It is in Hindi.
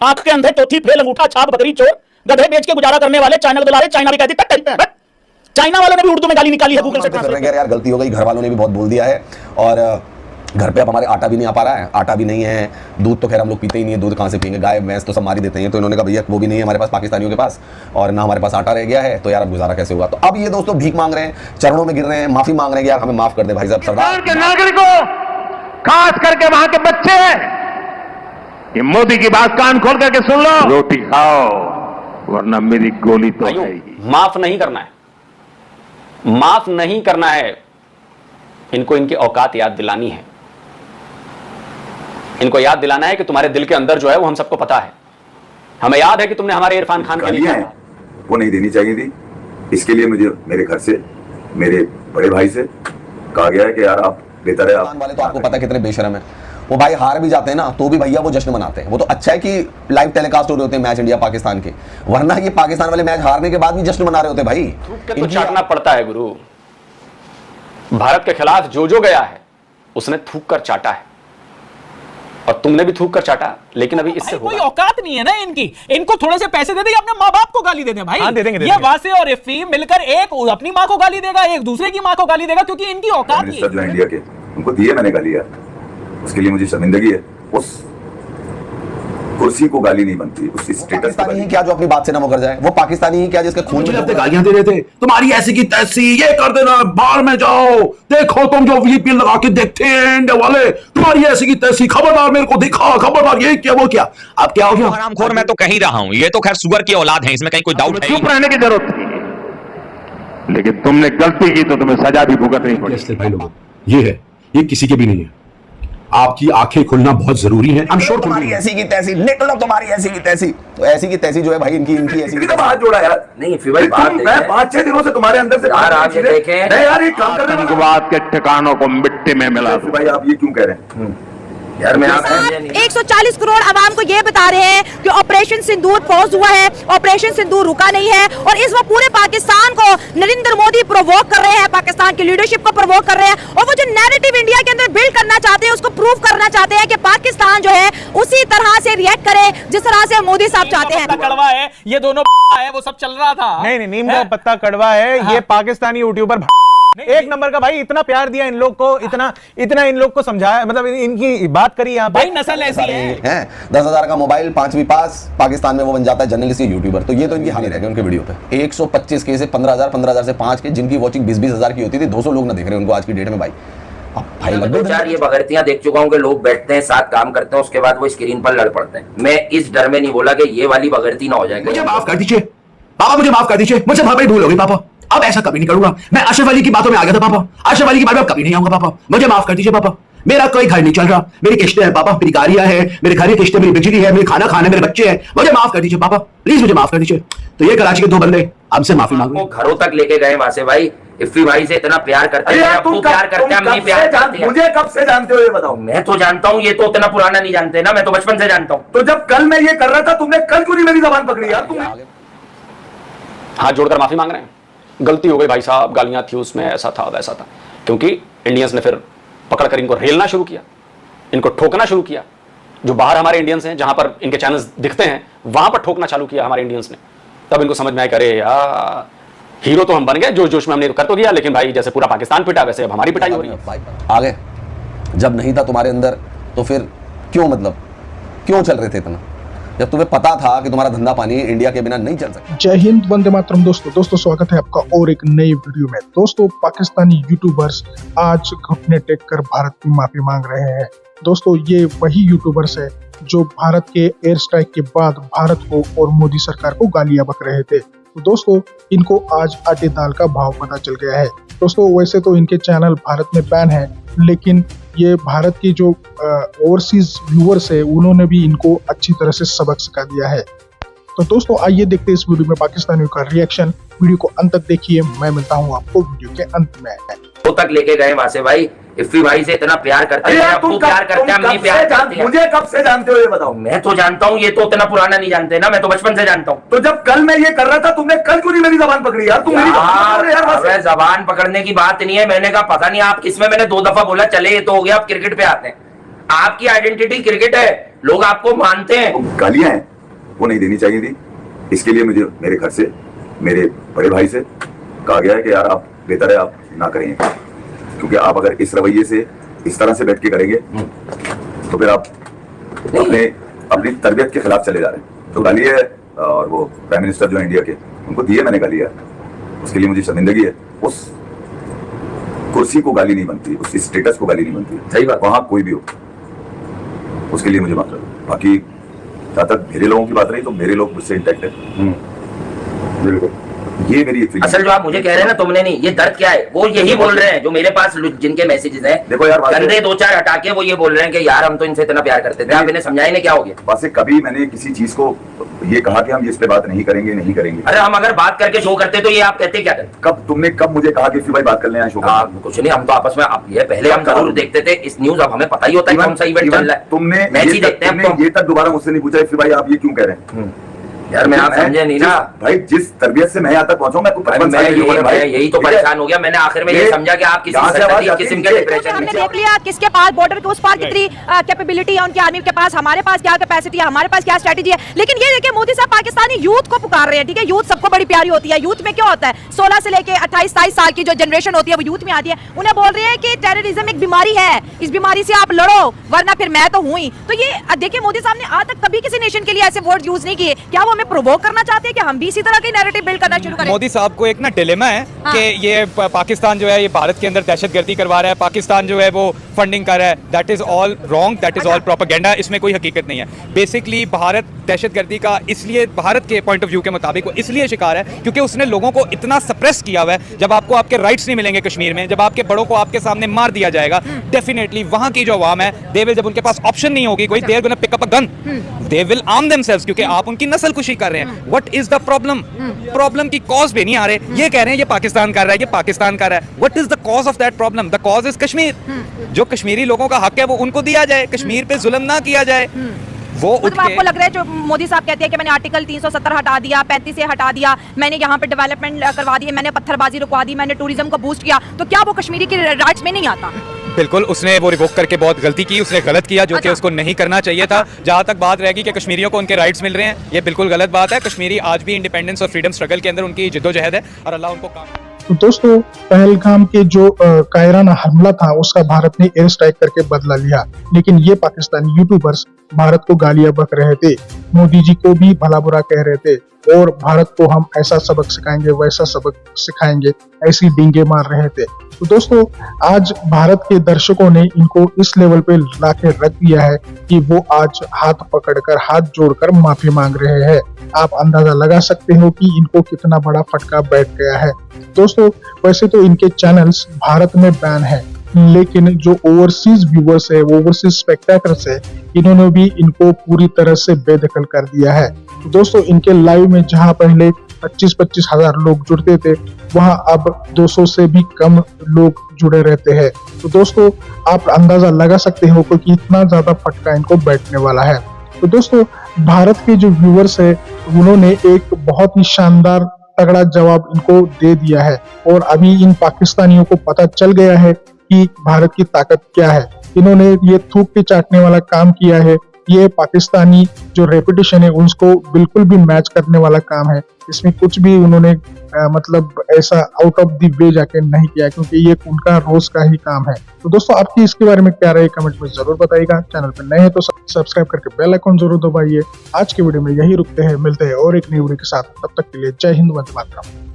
आंख के अंधे चौथी फेल अंगूठा छाप बकरी चोर गधे बेच के गुजारा करने वाले चाइना को दुलारे चाइना भी कहती है। चाइना वालों ने भी उर्दू में गाली निकाली है गूगल से ट्रांसलेट। यार गलती हो गई, घर वालों ने भी बहुत बोल दिया है और घर पे अब हमारे आटा भी नहीं आ पा रहा है, आटा भी नहीं है, दूध तो खैर हम लोग पीते ही नहीं है, दूध कहाँ से पियेंगे, गाय भैंस तो सब मार ही देते हैं। तो इन्होंने कहा भैया वो भी नहीं है हमारे पास पाकिस्तानियों के पास और ना हमारे पास आटा रह गया है, तो यार अब गुजारा कैसे होगा। तो अब ये दोस्तों भीख मांग रहे हैं, चरणों में गिर रहे हैं, माफी मांग रहे हैं, यार हमें माफ कर दे भाई साहब। सरदार के नागरिकों, खास करके वहां के बच्चे, ये मोदी की बात कान खोल करके सुन लो, रोटी खाओ वरना मेरी गोली तो आएगी। माफ नहीं करना है, माफ नहीं करना है, इनको इनकी औकात याद दिलानी है। इनको याद दिलाना है कि तुम्हारे दिल के अंदर जो है वो हम सबको पता है। हमें याद है कि तुमने हमारे इरफान खान के लिए वो नहीं देनी चाहिए थी। इसके लिए मुझे मेरे घर से, मेरे बड़े भाई से कहा गया है कि यार आप देता रहे। आप वाले तो आपको पता है कितने बेशरम है, वो भाई हार भी जाते हैं ना तो भी भैया वो जश्न मनाते हैं। वो तो अच्छा है कि लाइव टेलीकास्ट हो रहे होते हैं मैच इंडिया पाकिस्तान के, वरना ये पाकिस्तान वाले मैच हारने के बाद भी जश्न मना रहे होते भाई। तो चाटना पड़ता है गुरु। भारत के खिलाफ जो जो गया है उसने थूक कर चाटा है और तुमने भी थूक कर चाटा, लेकिन अभी इससे कोई औकात नहीं है ना इनकी। इनको थोड़े से पैसे दे दे, अपने माँ बाप को गाली दे दे भाई। हाँ, दे देंगे। ये वासे और इफ्फी मिलकर एक अपनी माँ को गाली देगा, एक दूसरे की माँ को गाली देगा, क्योंकि इनकी औकात नहीं है। जो इंडिया के उनको दिए मैंने गाली यार, उसके लिए मुझे शर्मिंदगी है। उस कुर्सी को गाली नहीं बनती, उस स्टेटस पाकिस्तानी ही क्या जो अपनी बात से ना मुकर जाए, वो पाकिस्तानी ही क्या जिसके खून में गालियां दे रहे थे, तुम्हारी ऐसी की तैसी, ये कर देना, बाहर में जाओ, देखो तुम जो वीपी लगा के देखते हैं इंडिया वाले, तुम्हारी ऐसी की तैसी, खबरदार मेरे को दिखा, खबरदार ये क्या वो क्या। अब क्या हो गया? हरामखोर मैं तो कह ही रहा हूं, ये तो खैर सुगर की औलाद है, इसमें कहीं कोई डाउट है। चुप रहने की जरूरत थी, लेकिन तुमने गलती की तो तुम्हें सजा भी भुगतनी पड़ी। भाई लोगों, ये है, ये किसी के भी नहीं है। आपकी आंखें खुलना बहुत जरूरी है। I'm sure तुम्हारी ऐसी की तैसी, निकलो तुम्हारी ऐसी की तैसी। तो ऐसी की तैसी जो है भाई इनकी ऐसी तो हाथ जोड़ा यार। नहीं फिर भाई बात मैं 5-6 दिनों से तुम्हारे अंदर से यार आप ये देखें नहीं यार, ये काम करने आतंकवाद के ठिकानों को मिट्टी में मिला। भाई आप ये क्यों कह रहे हैं यार? मैं 140 करोड़ आवाम को ये बता रहे हैं कि ऑपरेशन सिंदूर पॉज हुआ है, ऑपरेशन सिंदूर रुका नहीं है, और इस वक्त पूरे पाकिस्तान को नरेंद्र मोदी प्रोवोक कर रहे हैं, पाकिस्तान की लीडरशिप को प्रोवोक कर रहे हैं, और वो जो नैरेटिव इंडिया के अंदर बिल्ड करना चाहते हैं उसको प्रूव करना चाहते हैं कि पाकिस्तान जो है उसी तरह से रिएक्ट करे जिस तरह से मोदी साहब चाहते हैं। कड़वा है ये दोनों है, वो सब चल रहा था। नहीं, नीम का पत्ता कड़वा है। ये पाकिस्तानी यूट्यूबर एक नंबर का भाई, इतना प्यार दिया इन लोग को, इतना इन लोग को समझाया, मतलब इनकी बात करी यहाँ पे। नस्ल ऐसी है। 10,000 का मोबाइल 5वीं पास, पाकिस्तान में वो बन जाता है जर्नलिस्ट यूट्यूबर। तो ये तो इनकी हालत है उनके वीडियो पे 125 के से 15,000 से 5 के, जिनकी वॉचिंग 20-20 हजार की होती थी, 200 लोग ना देख रहे हैं उनको आज की डेट में भाई। दो चार ये बगैरतियां देख चुका हूँ कि लोग बैठते हैं साथ काम करते हैं, उसके बाद वो स्क्रीन पर लड़ पड़ते हैं। मैं इस डर में नहीं बोला कि ये वाली बगैरती ना हो जाएगी। मुझे माफ कर दीजिए पापा, मुझे माफ कर दीजिए, मुझसे बहुत बड़ी भूल हो गई पापा, अब ऐसा कभी नहीं करूंगा। मैं अशरफ अली की बातों में आ गया था पापा, अशरफ अली की बात में कभी नहीं आऊंगा पापा, मुझे माफ कर दीजिए पापा। मेरा कोई घर नहीं चल रहा, मेरी किस्तें हैं पापा, मेरी गाड़ियां हैं, मेरे घर की किस्तें, मेरी बिजली है, मेरे खाना खाने, मेरे बच्चे हैं, मुझे माफ कर दीजिए पापा, प्लीज मुझे माफ कर दीजिए। तो ये कराची के 2 बंदे हमसे माफी मांगो। घरों तक लेके गए वहां से भाई, इफ्फी भाई से इतना प्यार करते हैं, आपको प्यार करते हैं, हम प्यार करते हैं। मुझे कब से जानते हो ये बताओ? मैं तो जानता हूँ, ये तो उतना पुराना नहीं जानते ना, मैं तो बचपन से जानता हूँ। तो जब कल मैं ये कर रहा था तुमने कल क्यों नहीं मेरी जबान पकड़ी यार? तुम हाथ जोड़कर माफी मांग रहे हैं, गलती हो गई भाई साहब, गालियां थी उसमें, ऐसा था वैसा था, क्योंकि इंडियंस ने फिर पकड़कर इनको रेलना शुरू किया, इनको ठोकना शुरू किया। जो बाहर हमारे इंडियंस हैं, जहां पर इनके चैनल्स दिखते हैं, वहां पर ठोकना चालू किया हमारे इंडियंस ने। तब इनको समझ में आया, अरे यार हीरो तो हम बन गए, जोश जोश में हमने कर तो दिया, लेकिन भाई जैसे पूरा पाकिस्तान पिटा वैसे अब हमारी पिटाई हो रही है। आगे जब नहीं था तुम्हारे अंदर तो फिर क्यों, मतलब क्यों चल रहे थे इतना, जब तुम्हें पता था कि तुम्हारा धंधा पानी इंडिया के बिना नहीं चल सकता। जय हिंद, वंदे मातरम। दोस्तों स्वागत है आपका और एक नई वीडियो में। दोस्तों पाकिस्तानी यूट्यूबर्स आज घुटने टेक कर भारत की माफी मांग रहे हैं। दोस्तों ये वही यूट्यूबर्स है जो भारत के एयर स्ट्राइक के बाद भारत को और मोदी सरकार को गालियां बक रहे थे। तो दोस्तों इनको आज आटे दाल का भाव पता चल गया है। दोस्तों वैसे तो इनके चैनल भारत में बैन है, लेकिन ये भारत के जो ओवरसीज व्यूअर्स है उन्होंने भी इनको अच्छी तरह से सबक सिखा दिया है। तो दोस्तों आइए देखते हैं इस वीडियो में पाकिस्तानियों का रिएक्शन। वीडियो को अंत तक देखिए, मैं मिलता हूं आपको वीडियो के अंत में। तो तक लेके गए वहां से भाई, इफ्फी भाई से इतना प्यार करते हैं, आपको प्यार करते हैं, हम नहीं प्यार करते हैं। मुझे कब से जानते हो ये बताओ? मैं तो जानता हूँ, ये तो उतना पुराना नहीं जानते ना, मैं तो बचपन से जानता हूँ। तो जब कल मैं ये कर रहा था तुमने कल क्यों नहीं मेरी जबान पकड़ी यार? तुम मेरी जबान पकड़ने की बात नहीं है, मैंने कहा पता नहीं आप किसमें, मैंने 2 दफा बोला चले ये तो हो गया, आप क्रिकेट पे आते हैं। आपकी आइडेंटिटी क्रिकेट है, लोग आपको मानते हैं। वो गालियां हैं वो नहीं देनी चाहिए थी। इसके लिए मुझे मेरे घर से, मेरे बड़े भाई से कहा गया है कि यार आप बेहतर है आप ना करें, क्योंकि आप अगर इस रवैये से इस तरह से बैठ के करेंगे तो फिर आप अपनी तरबियत के खिलाफ चले जा रहे हैं। तो गाली है, और वो प्राइम मिनिस्टर जो इंडिया के, उनको दी है मैंने गाली है, उसके लिए मुझे शर्मिंदगी है। उस कुर्सी को गाली नहीं बनती, उस स्टेटस को गाली नहीं बनती। सही बात। वहां कोई भी हो उसके लिए मुझे माफ। बाकी जहां तक मेरे लोगों की बात रही तो मेरे लोग मुझसे इंटैक्ट है। बिल्कुल, ये मेरी एक असल जो आप मुझे कह रहे हैं ना, तुमने नहीं, ये दर्द क्या है वो यही बोल रहे हैं जो मेरे पास जिनके मैसेजेस हैं। देखो यार, गंदे दो चार हटा के वो ये बोल रहे हैं कि यार हम तो इनसे इतना प्यार करते थे। आप इन्हें समझाए नहीं क्या हो गया। वैसे कभी मैंने किसी चीज को ये कहा कि हम इस पे बात नहीं करेंगे, नहीं करेंगे। अरे हम अगर बात करके शो करते तो ये आप कहते क्या करते? तुमने कब मुझे कहा कि भाई बात कर लें शो? कुछ नहीं, हम तो आपस में ये पहले हम जरूर देखते थे इस न्यूज, अब हमें पता ही होता है कौन सा इवेंट चल रहा है। तुमने मैच ही देखते हैं। ये तक दोबारा मुझसे नहीं पूछा भाई आप ये क्यों कह रहे हैं? यार मैं आप समझे नहीं ना भाई, जिस तरबियत से मैं यहाँ तक पहुंचा मैं यही तो परेशान हो गया। मैंने आखिर में ये समझा कि आप किसी किस्म के डिप्रेशन में। हमने देख लिया किसके पास बॉर्डर के उस पार कितनी कैपेबिलिटी है उनकी आर्मी के पास, हमारे पास क्या कैपेसिटी है, हमारे पास क्या स्ट्रेटेजी है। लेकिन ये देखिए मोदी साहब पाकिस्तानी यूथ को पुकार रहे हैं। ठीक है, यूथ सबको बड़ी प्यारी होती है। यूथ में क्या होता है, 16 से लेके 28-27 साल की जो जनरेशन होती है वो यूथ में आती है। उन्हें बोल रहे हैं कि टेररिज्म एक बीमारी है, इस बीमारी से आप लड़ो वरना फिर मैं तो हूं ही। तो ये देखिए मोदी साहब ने आज तक कभी किसी नेशन के लिए ऐसे वर्ड यूज नहीं किए। क्या वो हमें प्रोवोक करना चाहते हैं कि हम भी इसी तरह की नैरेटिव बिल्ड करना शुरू करें? मोदी साहब को एक ना डिलेमा है कि ये पाकिस्तान जो है ये भारत के अंदर दहशतगर्दी करवा रहा है, पाकिस्तान जो है वो फंडिंग कर रहा है। That is all wrong, that is all propaganda. इसमें कोई हकीकत नहीं है। बेसिकली भारत दहशतगर्दी का इसलिए, भारत के पॉइंट ऑफ व्यू के मुताबिक वो इसलिए शिकार है क्योंकि उसने लोगों को इतना सप्रेस किया हुआ है। जब आपको आपके राइट्स नहीं मिलेंगे कश्मीर में, जब आपके बड़ों को आपके सामने मार दिया जाएगा, डेफिनेटली वहां की जो अवाम है दे विल, जब उनके पास ऑप्शन नहीं होगी कोई, they are gonna pick up a gun, they will arm themselves, क्योंकि आप उनकी नस्ल खुशी कर रहे हैं। What is the problem? Problem की कॉज पे नहीं आ रहे। ये कह रहे हैं ये पाकिस्तान कर रहा है, ये पाकिस्तान कर रहा है। What is the cause of that problem? The cause is Kashmir. जो कश्मीरी लोगों का हक है वो उनको दिया जाए, कश्मीर पे जुल्म ना किया जाए। वो मतलब आपको लग रहा है जो मोदी साहब कहते हैं कि मैंने आर्टिकल 370 हटा दिया, 35 से हटा दिया, मैंने यहाँ पे डेवलपमेंट करवा दी, मैंने पत्थरबाजी रुकवा दी, मैंने टूरिज्म को बूस्ट किया, तो क्या वो कश्मीरी के राइट्स में नहीं आता? बिल्कुल, उसने वो रिवोक करके बहुत गलती की, उसने गलत किया जो कि उसको नहीं करना चाहिए था। जहां तक बात रहेगी कि कश्मीरियों को उनके राइट्स मिल रहे हैं, ये बिल्कुल गलत बात है। कश्मीरी आज भी इंडिपेंडेंस और फ्रीडम स्ट्रगल के अंदर उनकी जिद्दोजहद है और अल्लाह उनको काम। तो दोस्तों, पहलगाम के जो कायराना हमला था उसका भारत ने एयर स्ट्राइक करके बदला लिया, लेकिन ये पाकिस्तानी यूट्यूबर्स भारत को गालियां बक रहे थे, मोदी जी को भी भला बुरा कह रहे थे और भारत को हम ऐसा सबक सिखाएंगे, वैसा सबक सिखाएंगे, ऐसी डींगे मार रहे थे। तो दोस्तों, आज भारत के दर्शकों ने इनको इस लेवल पे लाके रख दिया है कि वो आज हाथ पकड़कर, हाथ जोड़कर माफी मांग रहे हैं। आप अंदाजा लगा सकते हो कि इनको कितना बड़ा फटका बैठ गया है। दोस्तों, वैसे तो इनके चैनल्स भारत में बैन है, लेकिन जो ओवरसीज व्यूअर्स है, ओवरसीज स्पेक्टेटर्स है, इन्होंने भी इनको पूरी तरह से बेदखल कर दिया है। तो दोस्तों, इनके लाइव में जहां पहले 25-25 हजार लोग जुड़ते थे, वहां अब 200 से भी कम लोग जुड़े रहते हैं। तो दोस्तों, आप अंदाजा लगा सकते हो कि इतना ज्यादा फटका इनको बैठने वाला है। तो दोस्तों, भारत के जो व्यूअर्स है उन्होंने एक बहुत ही शानदार तगड़ा जवाब इनको दे दिया है और अभी इन पाकिस्तानियों को पता चल गया है कि भारत की ताकत क्या है। इन्होंने ये थूक के चाटने वाला काम किया है। ये पाकिस्तानी जो रेपुटेशन है उसको बिल्कुल भी मैच करने वाला काम है। इसमें कुछ भी उन्होंने मतलब ऐसा आउट ऑफ द वे जाके नहीं किया, क्योंकि ये उनका रोज का ही काम है। तो दोस्तों, आपकी इसके बारे में क्या राय कमेंट में जरूर बताइएगा। चैनल पर नए हैं तो सब्सक्राइब करके बेल आइकन जरूर दबाइए। आज की वीडियो में यही रुकते हैं, मिलते हैं और एक नई वीडियो के साथ। तब तक के लिए जय हिंद, वंदे मातरम।